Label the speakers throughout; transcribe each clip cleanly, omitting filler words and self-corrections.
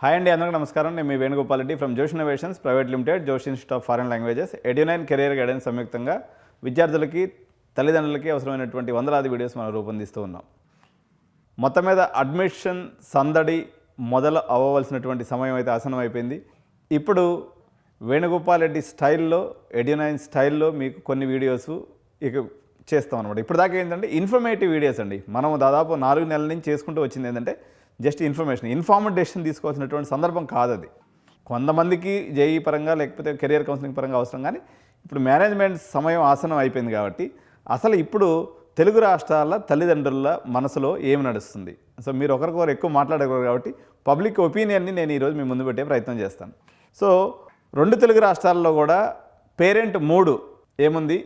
Speaker 1: Hi అండి, అందరికీ నమస్కారం. నేను మీ Venugopal Reddy from Josh innovations private limited, Josh institute of foreign languages, Edunine career guidance సంయుక్తంగా విద్యార్థులకి తల్లిదండ్రులకి అవసరమైనటువంటి వందలాది వీడియోస్ మనం రూపొందిస్తూ ఉన్నాం. మొత్తం మీద అడ్మిషన్ సందడి మొదలు అవ్వవలసినటువంటి సమయం అయితే ఆసనం అయిపోయింది. ఇప్పుడు వేణుగోపాల్ రెడ్డి స్టైల్లో, ఎడ్యునైన్ స్టైల్లో మీకు కొన్ని వీడియోస్ ఇక చేస్తాం అనమాట. ఇప్పుడు దాకా ఏంటంటే ఇన్ఫర్మేటివ్ వీడియోస్ అండి. మనం దాదాపు 4 నెలల నుంచి చేసుకుంటూ వచ్చింది ఏంటంటే జస్ట్ ఇన్ఫార్మ్డ్ డెసిషన్ తీసుకోవాల్సినటువంటి సందర్భం కాదు అది. కొంతమందికి జేఈ పరంగా లేకపోతే కెరియర్ కౌన్సిలింగ్ పరంగా అవసరం, కానీ ఇప్పుడు మేనేజ్మెంట్ సమయం ఆసనం అయిపోయింది కాబట్టి అసలు ఇప్పుడు తెలుగు రాష్ట్రాల తల్లిదండ్రుల మనసులో ఏమి నడుస్తుంది, సో మీరు ఒకరికొకరు ఎక్కువ మాట్లాడకూడదు కాబట్టి పబ్లిక్ ఒపీనియన్ని నేను ఈరోజు మీ ముందు పెట్టే ప్రయత్నం చేస్తాను. సో 2 తెలుగు రాష్ట్రాల్లో కూడా పేరెంట్ మూడు ఏముంది,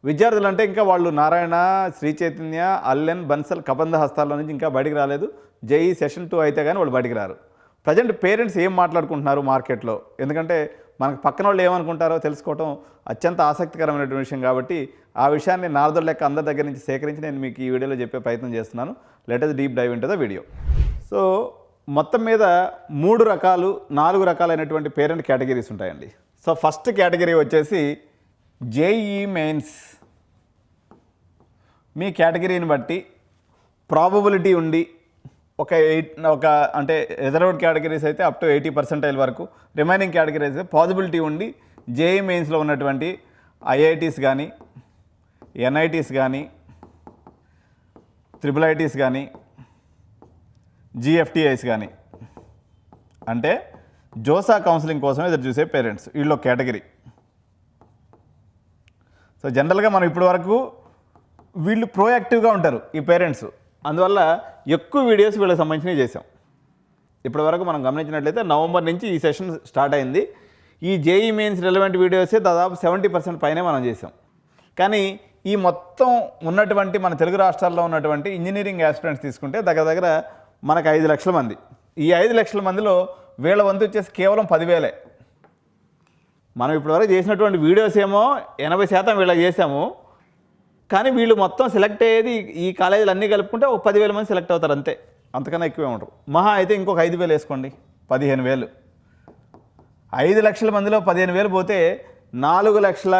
Speaker 1: విద్యార్థులు అంటే ఇంకా వాళ్ళు నారాయణ, శ్రీ చైతన్య, అల్లెన్, బన్సల్, కబంధ హస్తాల్లో నుంచి ఇంకా బయటికి రాలేదు. జేఈ సెషన్ 2 అయితే కానీ వాళ్ళు బయటికి రారు. ప్రజెంట్ పేరెంట్స్ ఏం మాట్లాడుకుంటున్నారు మార్కెట్లో, ఎందుకంటే మనకు పక్కన వాళ్ళు ఏమనుకుంటారో తెలుసుకోవడం అత్యంత ఆసక్తికరమైనటువంటి విషయం కాబట్టి ఆ విషయాన్ని నారదుల లెక్క అందరి దగ్గర నుంచి సేకరించి నేను మీకు ఈ వీడియోలో చెప్పే ప్రయత్నం చేస్తున్నాను. Let us deep dive into the video. So మొత్తం మీద 3 రకాలు 4 రకాలైనటువంటి పేరెంట్ కేటగిరీస్ ఉంటాయండి. సో ఫస్ట్ కేటగిరీ వచ్చేసి జేఈ మెయిన్స్. మీ కేటగిరీని బట్టి ప్రాబబిలిటీ ఉండి ఒక అంటే రిజర్వ్డ్ కేటగిరీస్ అయితే అప్ టు 80% వరకు, రిమైనింగ్ కేటగిరీస్ అయితే పాసిబిలిటీ ఉండి జేఈ మెయిన్స్లో ఉన్నటువంటి ఐఐటీస్ కానీ, ఎన్ఐటీస్ కానీ, IIITs కానీ, GFTIs కానీ, అంటే జోసా కౌన్సిలింగ్ కోసం ఎదురు చూసే పేరెంట్స్ వీళ్ళు కేటగిరీ. సో జనరల్గా మనం ఇప్పటి వరకు వీళ్ళు ప్రోయాక్టివ్గా ఉంటారు ఈ పేరెంట్స్, అందువల్ల ఎక్కువ వీడియోస్ వీళ్ళకి సంబంధించినవి చేసాం. ఇప్పటి వరకు మనం గమనించినట్లయితే నవంబర్ నుంచి ఈ సెషన్ స్టార్ట్ అయింది. ఈ జేఈ మెయిన్స్ రిలవెంట్ వీడియోసే దాదాపు 70% పైనే మనం చేసాం. కానీ ఈ మొత్తం ఉన్నటువంటి మన తెలుగు రాష్ట్రాల్లో ఉన్నటువంటి ఇంజనీరింగ్ ఆస్పిరెంట్స్ తీసుకుంటే దగ్గర మనకు 5 లక్షల మంది. ఈ 5 లక్షల మందిలో వీళ్ళ వంతు వచ్చేసి కేవలం 10,000. మనం ఇప్పటివరకు చేసినటువంటి వీడియోస్ ఏమో 80% వీళ్ళకి చేసాము, కానీ వీళ్ళు మొత్తం సెలెక్ట్ అయ్యేది ఈ కాలేజీలు అన్నీ కలుపుకుంటే ఒక 10,000 మంది సెలెక్ట్ అవుతారు అంతే, అంతకన్నా ఎక్కువే ఉంటారు. మహా అయితే ఇంకొక 5,000 వేసుకోండి, 15,000. 5 లక్షల మందిలో 15,000 పోతే 4,50,000